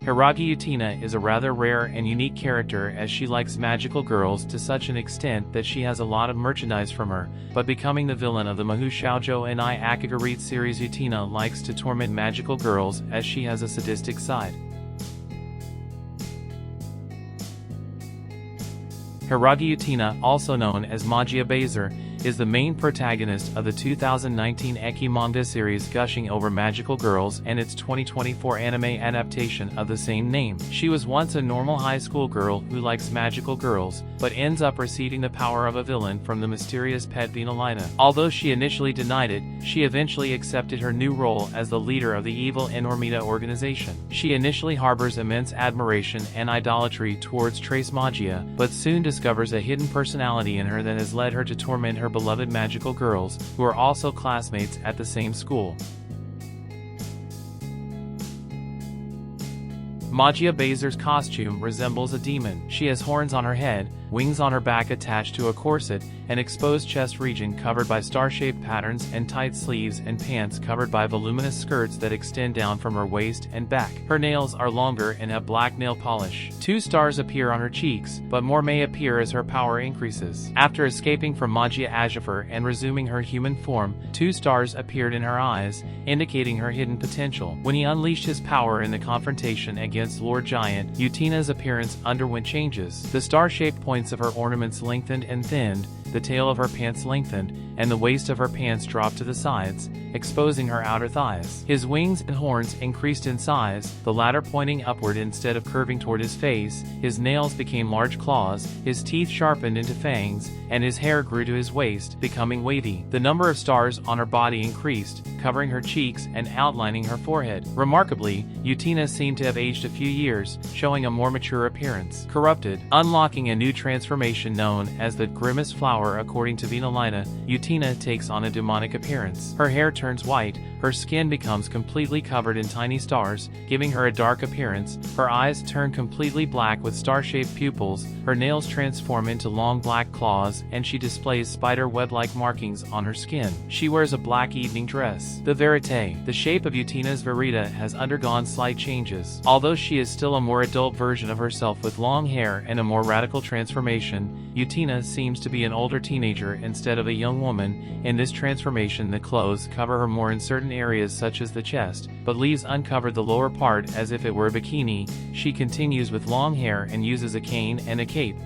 Hiiragi Utena is a rather rare and unique character, as she likes magical girls to such an extent that she has a lot of merchandise from her, but becoming the villain of the Mahou Shoujo and Akogarete series, Utena likes to torment magical girls as she has a sadistic side. Hiiragi Utena, also known as Magia Baser, is the main protagonist of the 2019 Eki manga series gushing over magical girls and its 2024 anime adaptation of the same name. She was once a normal high school girl who likes magical girls, but ends up receiving the power of a villain from the mysterious pet Venalina. Although she initially denied it, she eventually accepted her new role as the leader of the evil Enormita organization. She initially harbors immense admiration and idolatry towards Trace Magia, but soon discovers a hidden personality in her that has led her to torment her beloved magical girls, who are also classmates at the same school. Magia Baser's costume resembles a demon. She has horns on her head, wings on her back attached to a corset, an exposed chest region covered by star-shaped patterns, and tight sleeves and pants covered by voluminous skirts that extend down from her waist and back. Her nails are longer and have black nail polish. 2 stars appear on her cheeks, but more may appear as her power increases. After escaping from Magia Ajifer and resuming her human form, 2 stars appeared in her eyes, indicating her hidden potential. When he unleashed his power in the confrontation against Lord Giant, Utena's appearance underwent changes. The star-shaped points of her ornaments lengthened and thinned, the tail of her pants lengthened, and the waist of her pants dropped to the sides, exposing her outer thighs. His wings and horns increased in size, the latter pointing upward instead of curving toward his face. His nails became large claws, his teeth sharpened into fangs, and his hair grew to his waist, becoming wavy. The number of stars on her body increased, covering her cheeks and outlining her forehead. Remarkably, Utena seemed to have aged a few years, showing a more mature appearance. Corrupted, unlocking a new transformation known as the Grimace Flower. According to Venalina, Utena takes on a demonic appearance. Her hair turns white, her skin becomes completely covered in tiny stars, giving her a dark appearance. Her eyes turn completely black with star-shaped pupils, her nails transform into long black claws, and she displays spider web-like markings on her skin. She wears a black evening dress. The verite, the shape of Utena's verita, has undergone slight changes. Although she is still a more adult version of herself with long hair and a more radical transformation, Utena seems to be an older teenager instead of a young woman. In this transformation, the clothes cover her more in certain areas such as the chest, but leaves uncovered the lower part as if it were a bikini. She continues with long hair and uses a cane and a cape.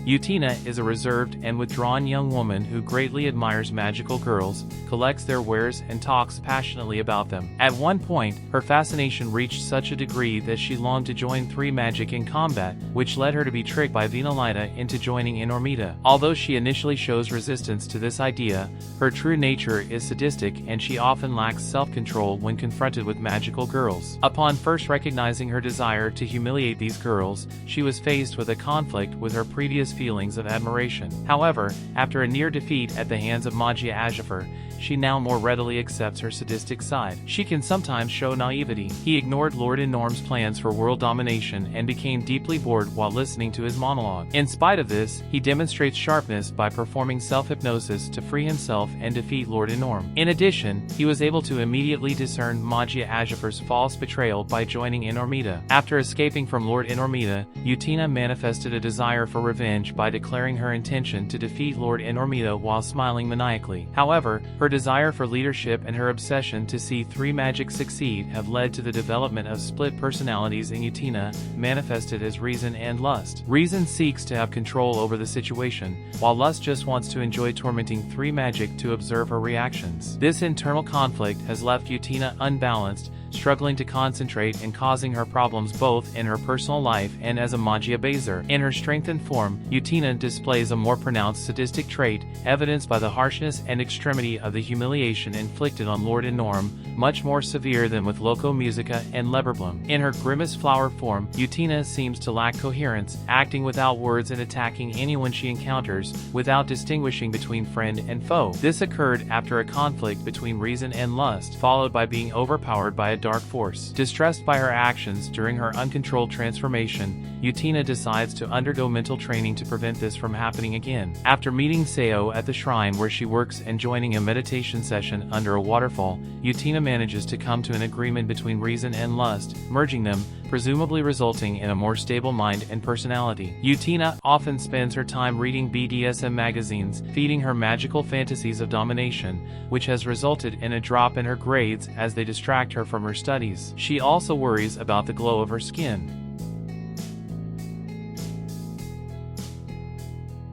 Utena is a reserved and withdrawn young woman who greatly admires magical girls, collects their wares, and talks passionately about them. At one point, her fascination reached such a degree that she longed to join 3 magic in combat, which led her to be tricked by Venalina into joining Enormita. Although she initially shows resistance to this idea, her true nature is sadistic and she often lacks self-control when confronted with magical girls. Upon first recognizing her desire to humiliate these girls, she was faced with a conflict with her previous feelings of admiration. However, after a near defeat at the hands of Magia Ajifer, she now more readily accepts her sadistic side. She can sometimes show naivety. He ignored Lord Enorm's plans for world domination and became deeply bored while listening to his monologue. In spite of this, he demonstrates sharpness by performing self-hypnosis to free himself and defeat Lord Enorm. In addition, he was able to immediately discern Magia Ajifer's false betrayal by joining Enormita. After escaping from Lord Enormita, Utena manifested a desire for revenge by declaring her intention to defeat Lord Enormita while smiling maniacally. However, her desire for leadership and her obsession to see 3 magic succeed have led to the development of split personalities in Utena, manifested as reason and lust. Reason seeks to have control over the situation, while lust just wants to enjoy tormenting 3 magic to observe her reactions. This internal conflict has left Utena unbalanced, struggling to concentrate and causing her problems both in her personal life and as a Magia Baser. In her strengthened form, Utena displays a more pronounced sadistic trait, evidenced by the harshness and extremity of the humiliation inflicted on Lord Enorm, much more severe than with Loco Musica and Leberblum. In her Grimace Flower form, Utena seems to lack coherence, acting without words and attacking anyone she encounters, without distinguishing between friend and foe. This occurred after a conflict between reason and lust, followed by being overpowered by a dark force. Distressed by her actions during her uncontrolled transformation, Utena decides to undergo mental training to prevent this from happening again. After meeting Seo at the shrine where she works and joining a meditation session under a waterfall, Utena manages to come to an agreement between reason and lust, merging them, presumably resulting in a more stable mind and personality. Utena often spends her time reading BDSM magazines, feeding her magical fantasies of domination, which has resulted in a drop in her grades as they distract her from her studies. She also worries about the glow of her skin.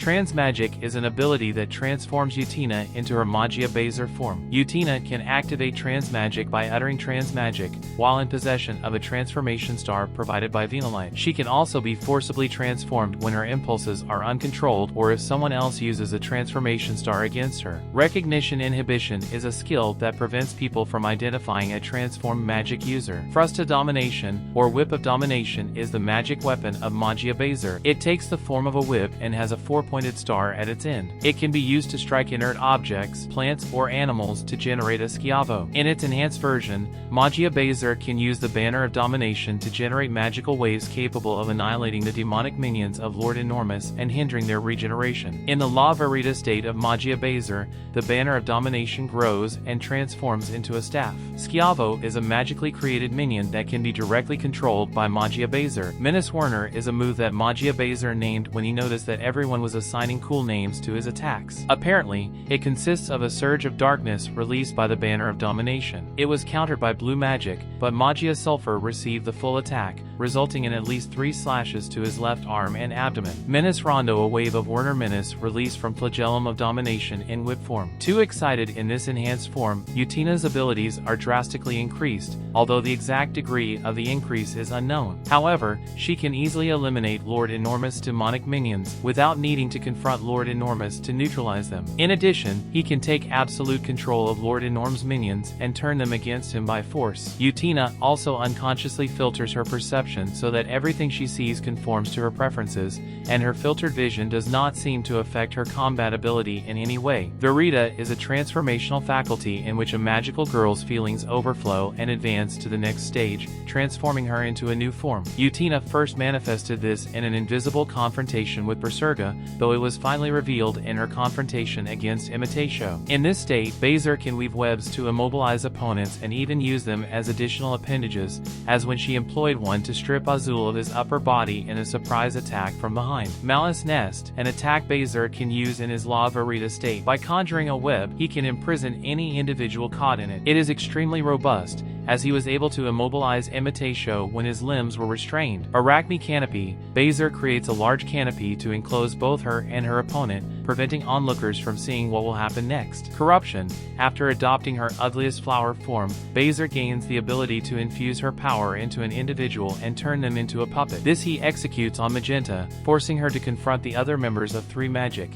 Transmagic is an ability that transforms Utena into her Magia Baser form. Utena can activate Transmagic by uttering Transmagic, while in possession of a transformation star provided by Venalite. She can also be forcibly transformed when her impulses are uncontrolled or if someone else uses a transformation star against her. Recognition inhibition is a skill that prevents people from identifying a transformed magic user. Frusta Domination, or Whip of Domination, is the magic weapon of Magia Baser. It takes the form of a whip and has a four-pointed star at its end. It can be used to strike inert objects, plants, or animals to generate a Schiavo. In its enhanced version, Magia Baser can use the Banner of Domination to generate magical waves capable of annihilating the demonic minions of Lord Enormous and hindering their regeneration. In the La Verita state of Magia Baser, the Banner of Domination grows and transforms into a staff. Schiavo is a magically created minion that can be directly controlled by Magia Baser. Menace Werner is a move that Magia Baser named when he noticed that everyone was assigning cool names to his attacks. Apparently, it consists of a surge of darkness released by the Banner of Domination. It was countered by blue magic, but Magia Sulfur received the full attack, resulting in at least 3 slashes to his left arm and abdomen. Menace Rondo, a wave of Werner Menace released from Flagellum of Domination in whip form. Too excited in this enhanced form, Utena's abilities are drastically increased, although the exact degree of the increase is unknown. However, she can easily eliminate Lord Enormous demonic minions without needing to confront Lord Enormous to neutralize them. In addition, he can take absolute control of Lord Enorm's minions and turn them against him by force. Utena also unconsciously filters her perception so that everything she sees conforms to her preferences, and her filtered vision does not seem to affect her combat ability in any way. Verita is a transformational faculty in which a magical girl's feelings overflow and advance to the next stage, transforming her into a new form. Utena first manifested this in an invisible confrontation with Berserga, though it was finally revealed in her confrontation against Imitatio. In this state, Baser can weave webs to immobilize opponents and even use them as additional appendages, as when she employed one to strip Azul of his upper body in a surprise attack from behind. Malice Nest, an attack Baser can use in his La Verita state. By conjuring a web, he can imprison any individual caught in it. It is extremely robust, as he was able to immobilize Imitatio when his limbs were restrained. Arachne Canopy, Baser creates a large canopy to enclose both her and her opponent, preventing onlookers from seeing what will happen next. Corruption, after adopting her ugliest flower form, Baser gains the ability to infuse her power into an individual and turn them into a puppet. This he executes on Magenta, forcing her to confront the other members of 3 Magic.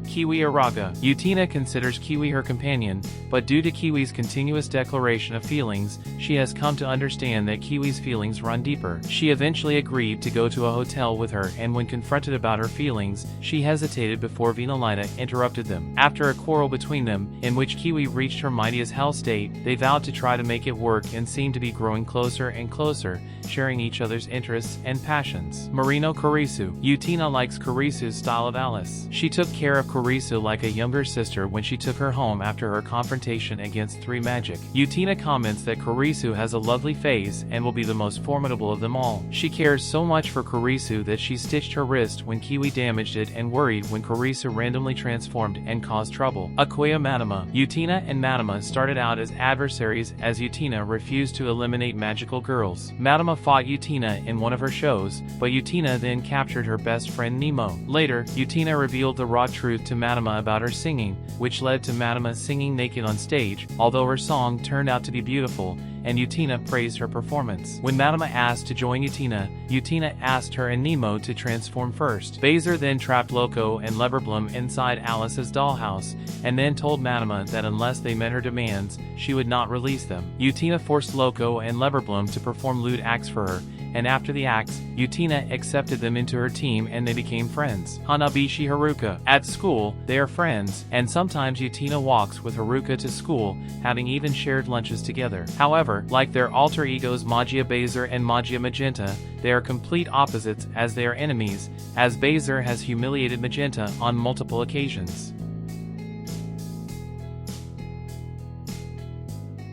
Kiwi Iraga. Utena considers Kiwi her companion, but due to Kiwi's continuous declaration of feelings, she has come to understand that Kiwi's feelings run deeper. She eventually agreed to go to a hotel with her, and when confronted about her feelings, she hesitated before Venalita interrupted them. After a quarrel between them, in which Kiwi reached her mighty as hell state, they vowed to try to make it work and seemed to be growing closer and closer, sharing each other's interests and passions. Marino Kurisu. Utena likes Kurisu's style of Alice. She took care of Kurisu like a younger sister when she took her home after her confrontation against 3 Magic. Utena comments that Kurisu has a lovely face and will be the most formidable of them all. She cares so much for Kurisu that she stitched her wrist when Kiwi damaged it and worried when Kurisu randomly transformed and caused trouble. Aquia Madama. Utena and Madama started out as adversaries as Utena refused to eliminate magical girls. Madama fought Utena in one of her shows, but Utena then captured her best friend Nemo. Later, Utena revealed the raw truth to Madama about her singing, which led to Madama singing naked on stage, although her song turned out to be beautiful, and Utena praised her performance. When Madama asked to join Utena, Utena asked her and Nemo to transform first. Baser then trapped Loco and Leverblum inside Alice's dollhouse, and then told Madama that unless they met her demands, she would not release them. Utena forced Loco and Leverblum to perform lewd acts for her, and after the acts, Utena accepted them into her team and they became friends. Hanabishi Haruka. At school, they are friends, and sometimes Utena walks with Haruka to school, having even shared lunches together. However, like their alter egos Magia Baser and Magia Magenta, they are complete opposites as they are enemies, as Baser has humiliated Magenta on multiple occasions.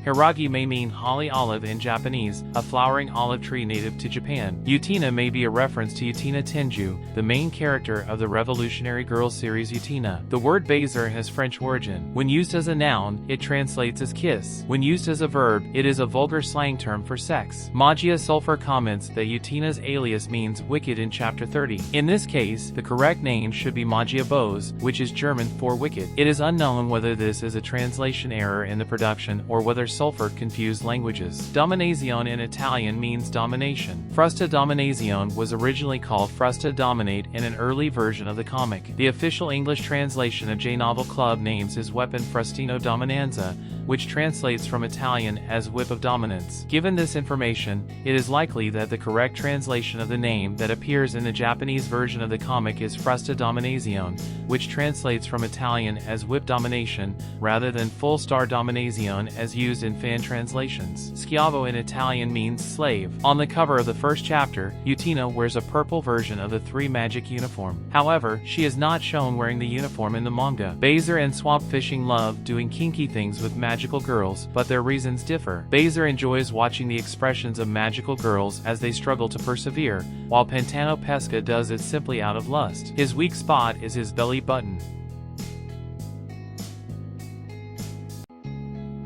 Hiiragi may mean holly olive in Japanese, a flowering olive tree native to Japan. Utena may be a reference to Utena Tenju, the main character of the Revolutionary Girls series Utena. The word baiser has French origin. When used as a noun, it translates as kiss. When used as a verb, it is a vulgar slang term for sex. Magia Sulfur comments that Utena's alias means wicked in chapter 30. In this case, the correct name should be Magia Bose, which is German for wicked. It is unknown whether this is a translation error in the production or whether Sulfur confused languages. Dominazione in Italian means domination. Frusta Dominazione was originally called Frusta Dominate in an early version of the comic. The official English translation of J-Novel Club names his weapon Frustino Dominanza, which translates from Italian as Whip of Dominance. Given this information, it is likely that the correct translation of the name that appears in the Japanese version of the comic is Frusta Dominazione, which translates from Italian as Whip Domination, rather than Full Star Dominazione as used in fan translations. Schiavo in Italian means slave. On the cover of the first chapter, Utena wears a purple version of the Three Magic uniform. However, she is not shown wearing the uniform in the manga. Baiser and Swamp Fishing love doing kinky things with magical girls, but their reasons differ. Baiser enjoys watching the expressions of magical girls as they struggle to persevere, while Pantano Pesca does it simply out of lust. His weak spot is his belly button.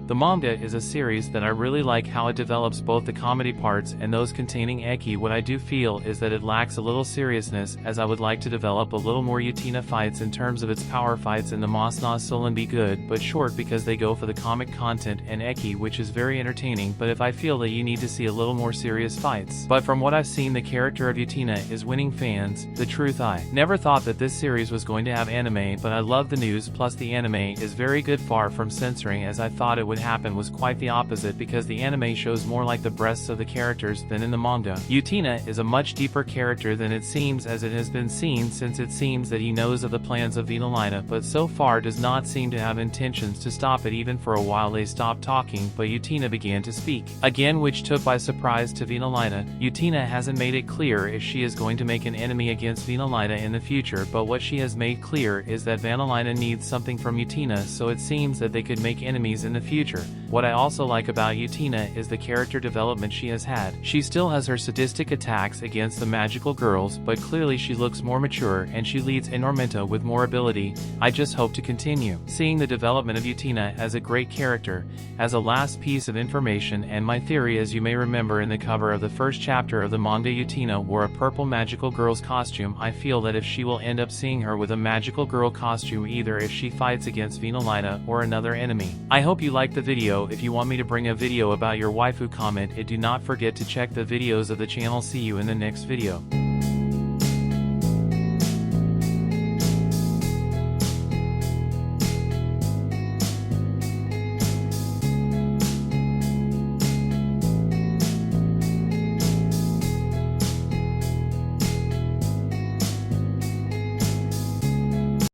The manga is a series that I really like how it develops both the comedy parts and those containing eki. What I do feel is that it lacks a little seriousness, as I would like to develop a little more Utena fights in terms of its power fights in the Masna Solen be good but short because they go for the comic content and eki, which is very entertaining, but if I feel that you need to see a little more serious fights. But from what I've seen, the character of Utena is winning fans. The truth, I never thought that this series was going to have anime, but I love the news, plus the anime is very good, far from censoring as I thought it would happen was quite the opposite because the anime shows more like the breasts of the characters than in the manga. Utena is a much deeper character than it seems, as it has been seen, since it seems that he knows of the plans of Vinalina but so far does not seem to have intentions to stop it. Even for a while they stopped talking, but Utena began to speak again, which took by surprise to Vinalina. Utena hasn't made it clear if she is going to make an enemy against Vinalina in the future, but what she has made clear is that Vinalina needs something from Utena, so it seems that they could make enemies in the future. What I also like about Utena is the character development she has had. She still has her sadistic attacks against the magical girls, but clearly she looks more mature and she leads Enormento with more ability. I just hope to continue seeing the development of Utena as a great character. As a last piece of information and my theory, as you may remember in the cover of the first chapter of the manga, Utena wore a purple magical girl's costume. I feel that if she will end up seeing her with a magical girl costume, either if she fights against Vinalina or another enemy. I hope you liked the video. If you want me to bring a video about your waifu, comment it. Do not forget to check the videos of the channel. See you in the next video.